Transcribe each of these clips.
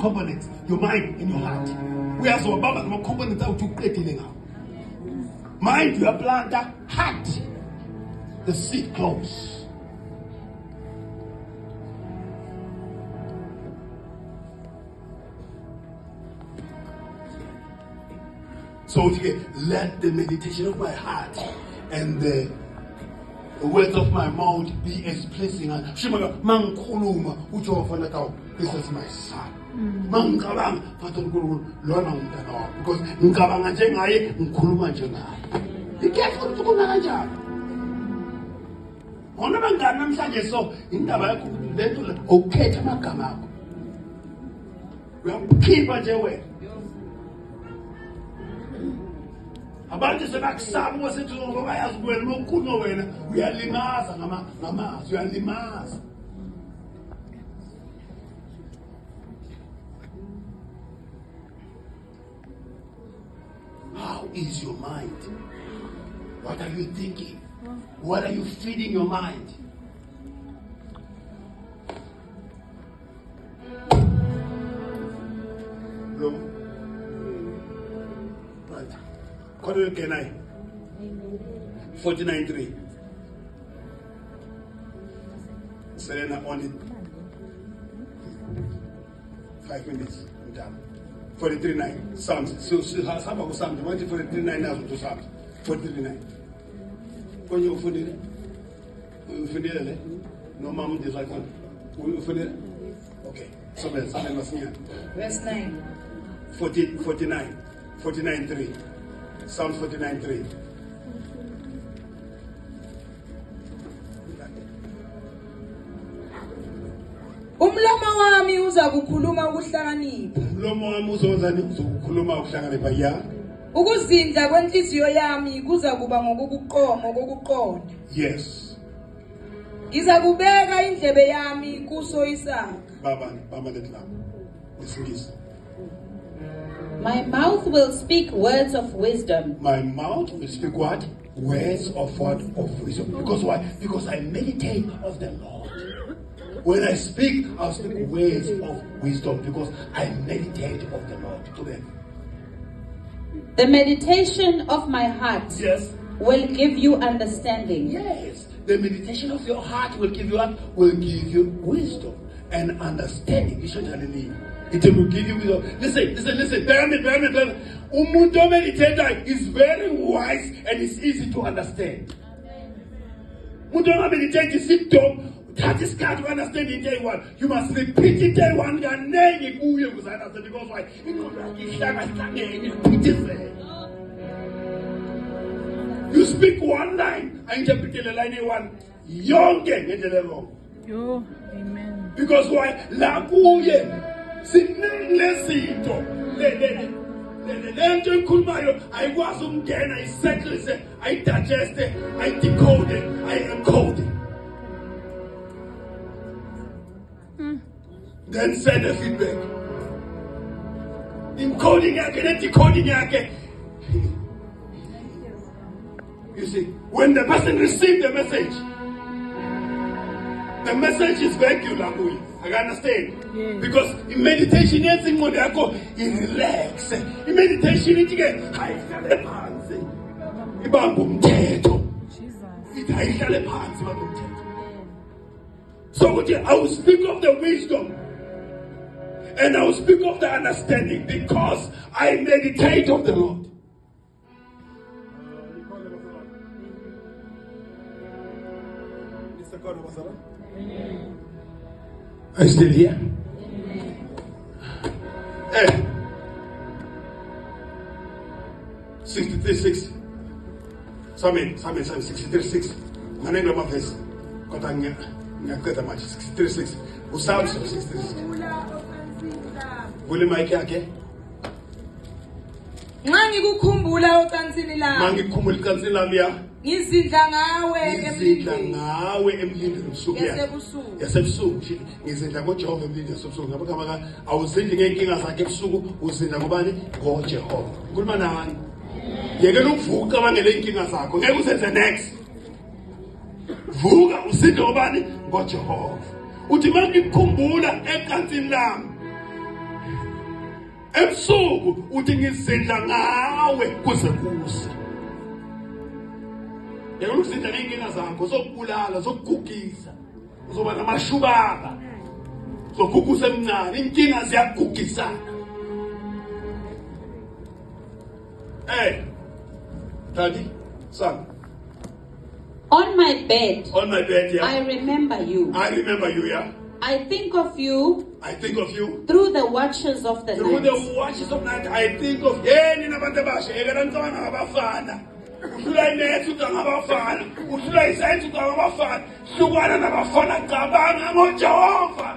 components, your mind and your heart. We are so about the components out to get in now. Mind, you are planter, heart, the seed close. So let the meditation of my heart and the words of my mouth be as pleasing. This is my son. Because be careful to abantu sebakusaba wasethi ngobayazi wena lokukhuluma wena uyalimaza ngamazwi uyalimaza. How is your mind? What are you thinking? What are you feeding your mind? No. Right. Quarter to 9. 49:3. Serena on it. 5 minutes. I'm done. 43:9. Psalms. So how about Psalms? 43:9 now to Psalms. 43:9. When you finish it, no mom is like one. You finish it? Okay. So let's Verse 9. 49. 49:3. Psalms 49:3. Umlomo wami uza kukhuluma ukuhlakanipha. Umlomo wami uzozani ukukhuluma ukuhlakanipha ya. Ukuzindla kwenhliziyo yami kuza kuba ngokuqonda. Yes. Ngiza kubeka indlebe yami kuso isaka. Baba letla. Listen. My mouth will speak words of wisdom. My mouth will speak what? Words of what? Of wisdom. Because why? Because I meditate of the Lord. When I speak, I'll speak words of wisdom because I meditate of the Lord. To them. The meditation of my heart Yes. will give you understanding. Yes. The meditation of your heart will give you what? Will give you wisdom and understanding. It will give you wisdom. Listen. Bear me. Umuntu meditator is very wise and it's easy to understand. Umuntu meditator is simple. That is God to understand in day one. You must repeat it day one. Because why? You speak one line, I interpret the line in one. Young Yo, amen. because why? Lakuye sinenlezinto lento enkhulumayo ayikwazi umngena ayisettlise ayidigeste ayidecode ayi-encode then send a feedback encoding yakhe ne-decoding yakhe. You see, when the person receives the message is regular. I understand. Yeah. Because in meditation, anything more they go, you relax. In meditation, you get high pants. So I will speak of the wisdom and I will speak of the understanding because I meditate of the Lord. Are you still here? Hey. 63:6. Sami 63:6. Maneno mavesi. Kota ngiyaqeda manje 63:6. Usabe 63:6. Vule mic yakhe. Nxa ngikukhumbula ocansini lami. Mangikhumbula icansini lami ya. Ngizidla ngawe emlindweni ubusuku yasebusuku. Yasebusuku ngizindla ngoJehova emlindweni yasebusuku ngapha kama awuzindli ngenkinga zakhe ebusuku uzindla ngobani ngoJehova. Ngikhuluma nani? Yekela ukuvuka abangele inkinga zakho ngeke usenze next. Vuka usindle ngobani ngoJehova. Uthi mangikukhumbula ecansini lami Ebusuku uthi ngizindla ngawe kuze kuse. Yena uzindla ngeenkinga zakho zokubulala, zokugugisa. Uzoba namashubaka. Zokugugusa emncane, inkinga ziyagugisana. Hey. Daddy, son. On my bed, Yeah. I remember you. I remember you, yeah. I think of you I think of you. through the watches of the Through night. the watches of night, I think of yeni nabantu abasha ekanantwana ngabafana. Uhlula inethi uthi ngabafana. Uhlula isayithi uthi ngabafana. Hlukana nabafana cabanga ngoJehova.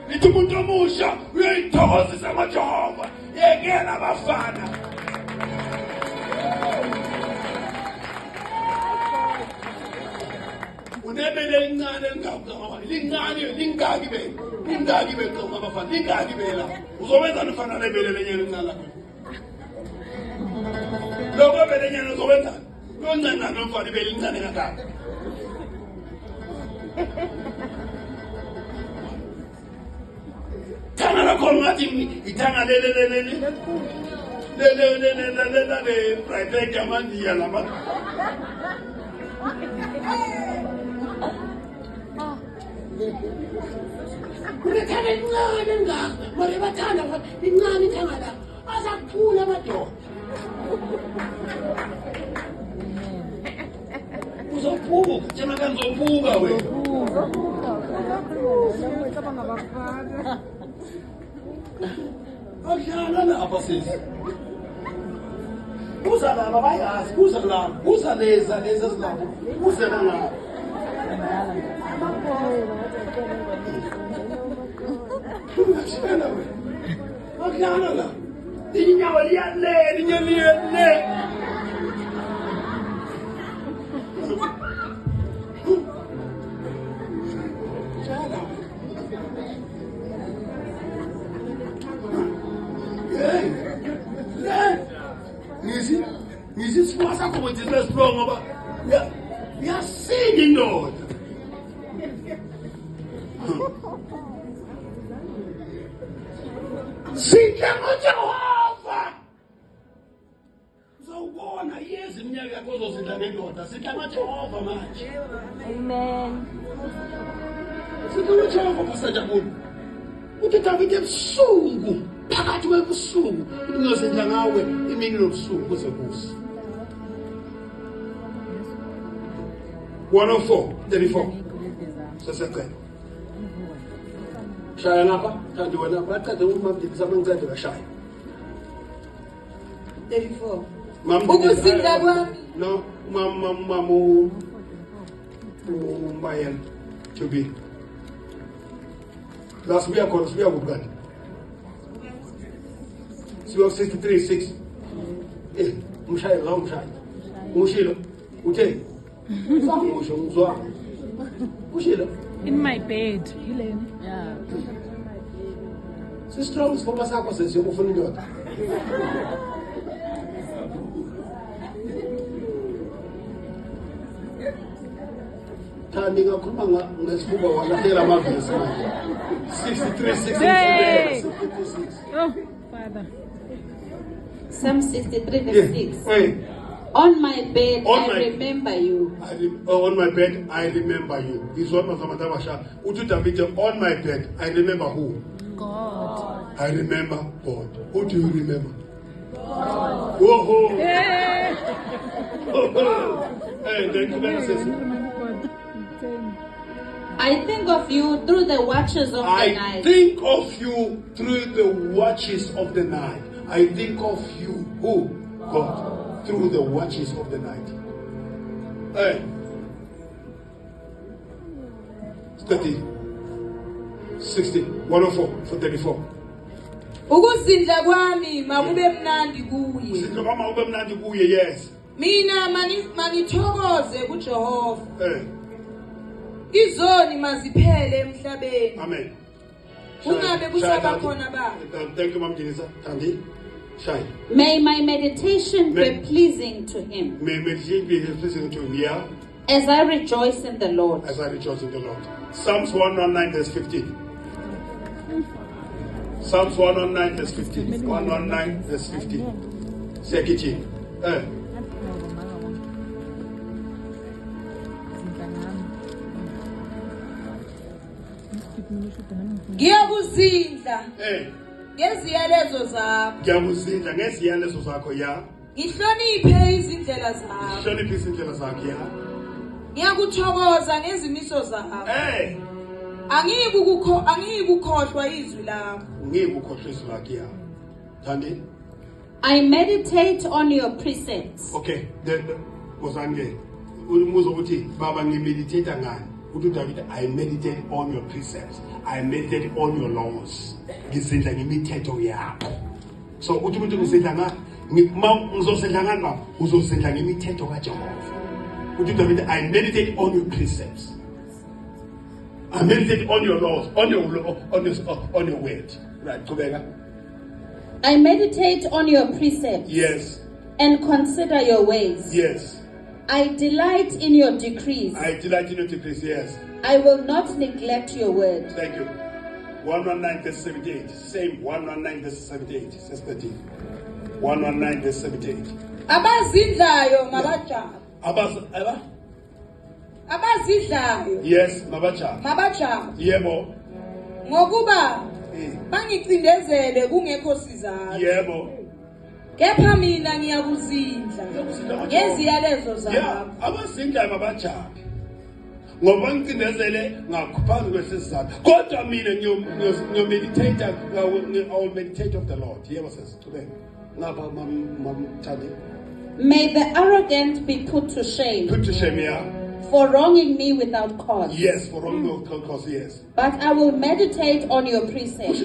Lithi umuntu omusha uyayithokozisa ngoJehova. Yekela abafana. Unebele lincane elingakho lincane lingaki be ngabafana lingaki bela uzowenza nofana lebele lenyana lincane lakho lokho bele lenyana uzowenza loncane nomfana ibele lincane kangaka thanga lakho ngathi ithanga le private yamandiya lama Kunekhale lincane ngaka, manje bathanda lincane ithanga la. Azakuphula amadoda. Uzophuka, tshela kanizophuka wena. Akudlala lapha sisi. Buza laba bayazi, buza laba, buza leza ezilapho, buza laba. Akudlala wena. Akudlala la. Inyawo liyale, linyeliyele. Ngithi sifuna sakho ukuthi sibe ngoba uyasinga indoda. Sitha ngoJehova. Uzawubona yezi iminyaka yakho ozozidla nendoda. Sitha ngoJehova manje. Amen. Sitha ngoJehova pasajabula. Uthi David ebusuku phakathi kwebusuku ngizozidla ngawe imini nobusuku kuze kuse. 104:34. Sasaqela. Shaya ngapha, kanti wena baqede umamdikisa mangicede kashaya. 34. Ukusinda kwami. No, mamu Mbayel to be. Last week on sibuya kubukani. Sibuya 63:6. Umshayeli la umshayeli. Ushilo. Uthe. Samusho ngizwa. Ushilo. In my bed. Yeah. Sistrong isifoma sakho sesiyokufuna indoda. Thandi ngakhuluma ngesifuba walahlela amavesi manje. 63:6. Hey! Oh, Father. Psalm 63 verse 6. Hey. On my bed, On I my- remember you. On my bed, I remember you. This one was Amadabasha. Utu David, on my bed, I remember who? God. I remember God. Who do you remember? God. Whoa. Hey! Hey, thank you very much. I think of you through the watches of the I night. think of you through the watches of the night. I think of you, who? God. Through the watches of the night. Hey. 30, 60, 104 for 34. Ukuzindla kwami makube mnandi kuye. Usidlo kama ube mnandi kuye, yes. Mina manithokoze kuJehova. Hey. Izoni maziphele emhlabeni. Amen. Ungabe kusaba khona ba. Thank you, Mama Denisa. Tandy. Shine. May my meditation May- be pleasing to him May meditation be pleasing to him here as I rejoice in the Lord. as I rejoice in the Lord. Psalms 119 verse 15. Psalms 119 verse 15. 119 verse 15. Sekiti. Ngiyakuzindla ngeziyalezo zakho. Ngiyakuzindla ngeziyalezo zakho ya. Ngihloniphe izindlela zakho. Hloniphe izindlela zakho ya. Ngiyakuthokoza ngezimiso zakho. Angiyikukhohlwa izwi lakho. Ngiyikukhohlwa izwi lakho ya. Thandi. I meditate on your precepts. Okay, Kozange. Umuzo uthi baba ngimeditate ngani? Uthi David, I meditate on your precepts. I meditate on your laws. Ngizindla ngemithetho yakho. So uthi ngizindla ngizosindla ngani baba? Uzosindla ngemithetho kaJehova. Uthi David, I meditate on your precepts. I meditate on your laws, on your word. Right, Kubeka. I meditate on your precepts. Yes. And consider your ways. Yes. I delight in your decrees. I delight in your decrees, yes. I will not neglect your word. Thank you. 119 verse 78. Same 119 verse 78. Says 13. 119 verse 78. Abazindlayo mabajabu. Abazidlayo. Yes, mabajabu. Mabajabu. Yebo. Ngokuba bangicindezele kungekho sizathu. Yebo. Kepha mina ngiyakuzindla ngeziyalezo zakho. Yeah, abazindlayo mabajabu. Ngoba ngicindezele ngakuphansi kwesizathu. Kodwa mina ngiyomeditate, I will meditate of the Lord. Yebo sesicubeka. Ngapha mamthandi. May the arrogant be put to shame. Put to shame, yeah. For wronging me without cause. Yes, for wronging me without cause, yes. But I will meditate on your precepts.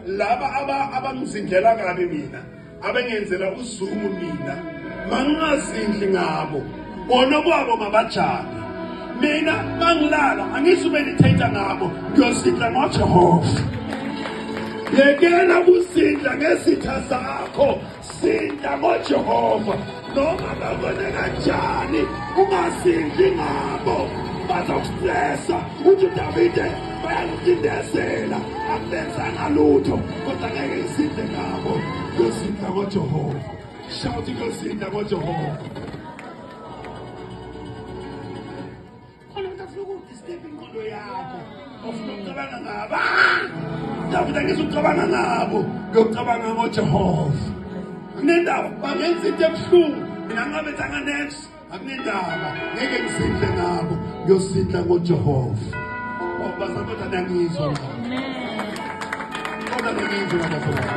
Laba abangizindlela kabi mina, abangenzela uzumu mina, mangingazindli ngabo. Bona kwabo mabajabi. Mina mangilala angisumeditate ngabo, ngiyozindla ngoJehova. Yekela ukuzindla ngezitha zakho, sindla ngoJehova. Noma babone kanjani ungazindli ngabo, bazokustressa. Uthi Davide bayangicindezela akubenzanga lutho, kodwa ngeke ngizindle ngabo. Ngiyozindla ngoJehova. Shout ngiyozindla ngoJehova. Khona ngifuna ukudisturb ingqondo yakho. Ufuna ukucabanga ngabo. Davide ngizokucabanga ngabo, ngiyocabanga ngoJehova. Kunendaba bangenza into ebuhlungu mina ngabethanga next akunendaba ngeke ngizindle ngabo ngiyosindla ngoJehova. Basabotha nangizwa kodwa ngizwa basabotha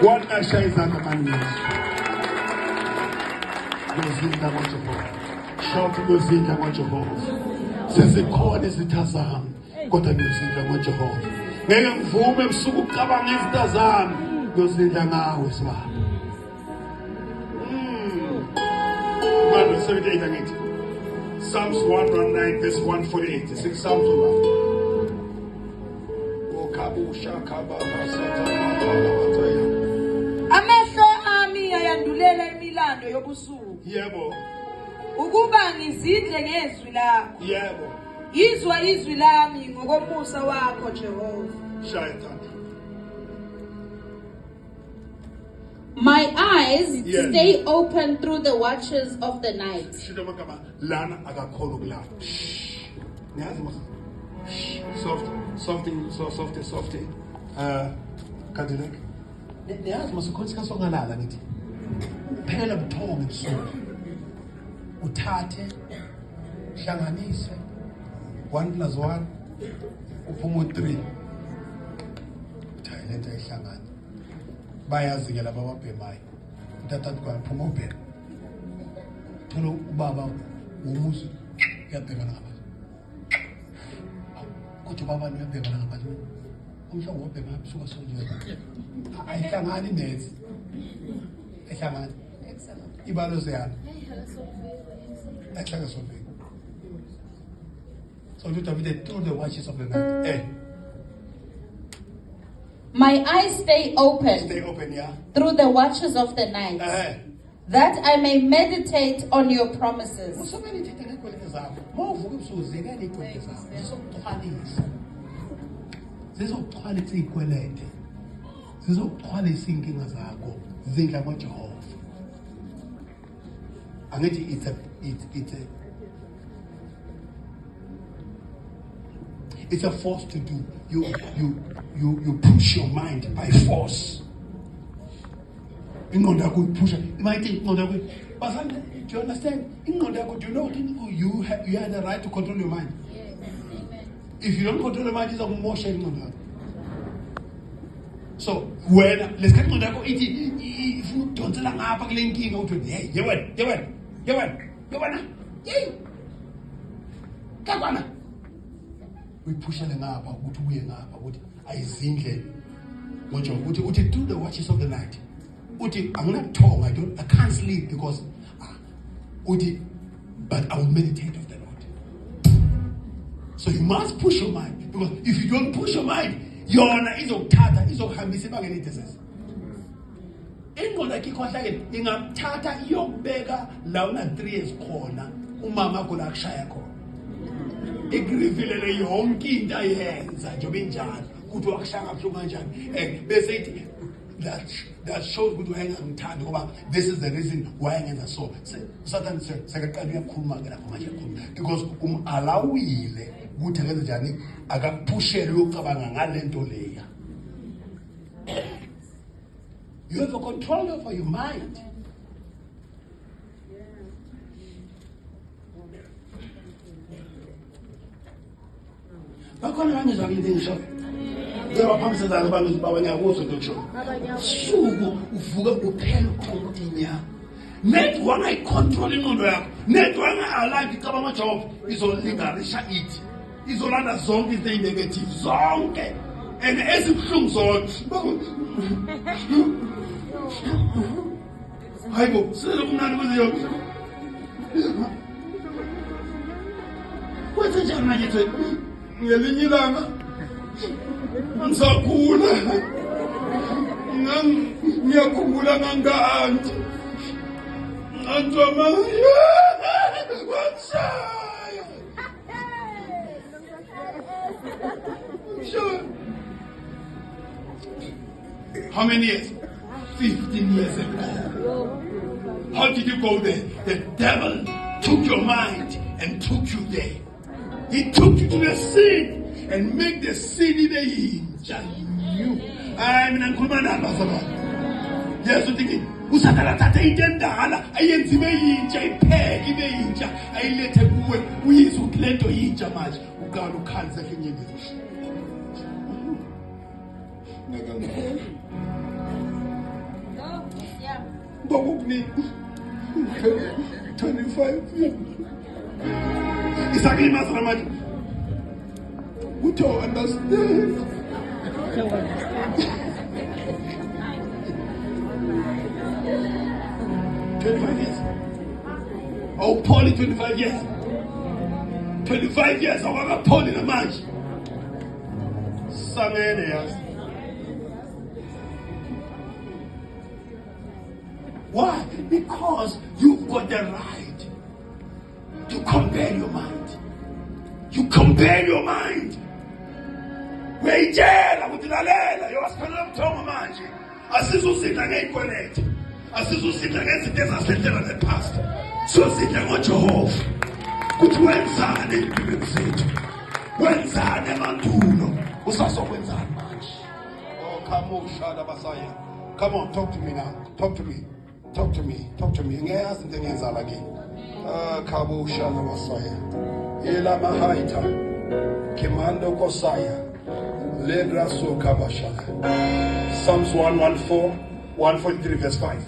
waqasha izandla mangizwa ngiyosindla ngoJehova. Shout ngiyosindla ngoJehova. Sesikhona izitha zami kodwa ngiyosindla ngoJehova. Ngeke ngivume ebusuku ukucabanga izitha zami, ngiyosindla ngawe sibaba. 78 again. Psalms 119 verse 148. It's in Psalms 1. Amehlo ami ayandulela imilando yobusuku. Yebo. Ukuba ngizindle ngezwi lakho. Yebo. Yizwa izwi lami ngokomusa wakho Jehova. Shaitan. My eyes stay open through the watches of the night. Soft. Kadilek. Niyazi masikhothika songalala ngithi. Phela buthongo ebusuku. Uthathe, hlanganise 1 + 1 uphuma 3. Thayilento ihlangana. Bayazi ke laba ababhemayo. Uthatha kwaphuma ubhema. Thola ubaba umuzi uyabhekana ngabantu. Kodwa baba uyabhekana ngabantu. Umhlobo wobhema usuka sonjela. Ayihlangani nethi. Ehlangani. Ibalo ziyana. Ehlanga sobheka. So you David through the watches of the night. My eyes stay open. Stay open, yeah. Through the watches of the night. That I may meditate on your promises. zizokuxhwalisa izikwelede, zizokuxhwalisa inkinga zakho, zidla kwaJehova. Angithi it's a force to do. You push your mind by force. Ingqondo yakho push. You might think ingqondo yakho, but do you understand? Ingqondo yakho, do you know you have the right to control your mind? If you don't control your mind, it's a motion ingqondo yakho. So when let's get ingqondo yakho ithi ifudonsela ngapha kule nkinga uthi hey yewena kakwana uyipushele ngapha ukuthi uye ngapha ukuthi ayizindle ngoba uthi through the watches of the night uthi anginakuthonga, I can't sleep because uthi but I will meditate of the Lord. So you must push your mind, because if you don't push your mind, yona izokuthatha izokuhambisa ibangeni idesese. Ingqondo yakho ikhohlakele ingakuthatha iyokubeka la una 3 years khona umama akho la kushaya khona. Igrivilele yonke into ayenza njengoba injalo ukuthi wakushaya kabuhlungu kanjani bese ithi that shows ukuthi wayengangithandi ngoba this is the reason why angenza so. Satan sekaqala ukukhuluma ke lapho manje khuluma because alawile ukuthi akenze njani akaphushele ukucabanga ngalento leya. You have a control over your mind. Bakhona bangizwa into ngisho. Ngoba phambi sezana abantu babanyakuzwe ngisho. Suku uvuka uphela ukuthi inyama. Net wangayicontrol ingqondo yakho. Net wanga-alive icabanga Jehova izolinganisha ithi. Izolanda zonke izinto ezinegative zonke. And ezibuhlungu zonke. Hayibo, sele kumnandi kuziyo. Kwenze njani manje nje? Ngelinye ilanga ngisakhula. Ngiyakhumbula nganga-anti. Ngantoma. Wangishaya. Sure. How many years? 15 years ago. How did you go there? The devil took your mind and took you there. He took you to the sin and make the sin in the hinge. You. I mean, I'm coming out. Yes, you think usatana tata itendala ayenzi beyintsha ipheke beyintsha ayilethe kuwe uyizwe ukuthi lento yintsha manje ukala ukhalisa kenyeni. Probably 25 years. It's a game as a we don't understand. 25 years. Oh, Paul, 25 years. 25 years. I want to Paul in a match. Some areas. Why? Because you've got the right to compare your mind. You compare your mind. Wejela utilalela yowasikhala ubuthongo manje. Asizusindla ngey'kweleti. Asizusindla ngezinto ezasendlela nepast. Siyosindla ngoJehova. Kuthi wenzani empilweni zethu? Wenzani emandulo? Usasokwenzani manje? Oh, come on, Shada Basaya. Come on, talk to me now. Talk to me. Talk to me. Talk to me. Ngiyazi into engiyenzala kimi. Khabu Shada Basaya. Ila mahaita. Kimando Kosaya. Ledra so kabashaya. Psalms 114, 143 verse 5.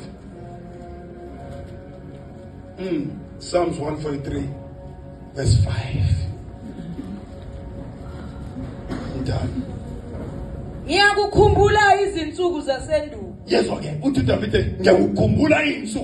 Psalms 143 verse 5. Done. Ngiyakukhumbula izinsuku zasendulo. Yes, okay. Uthi David ngiyakukhumbula izinsuku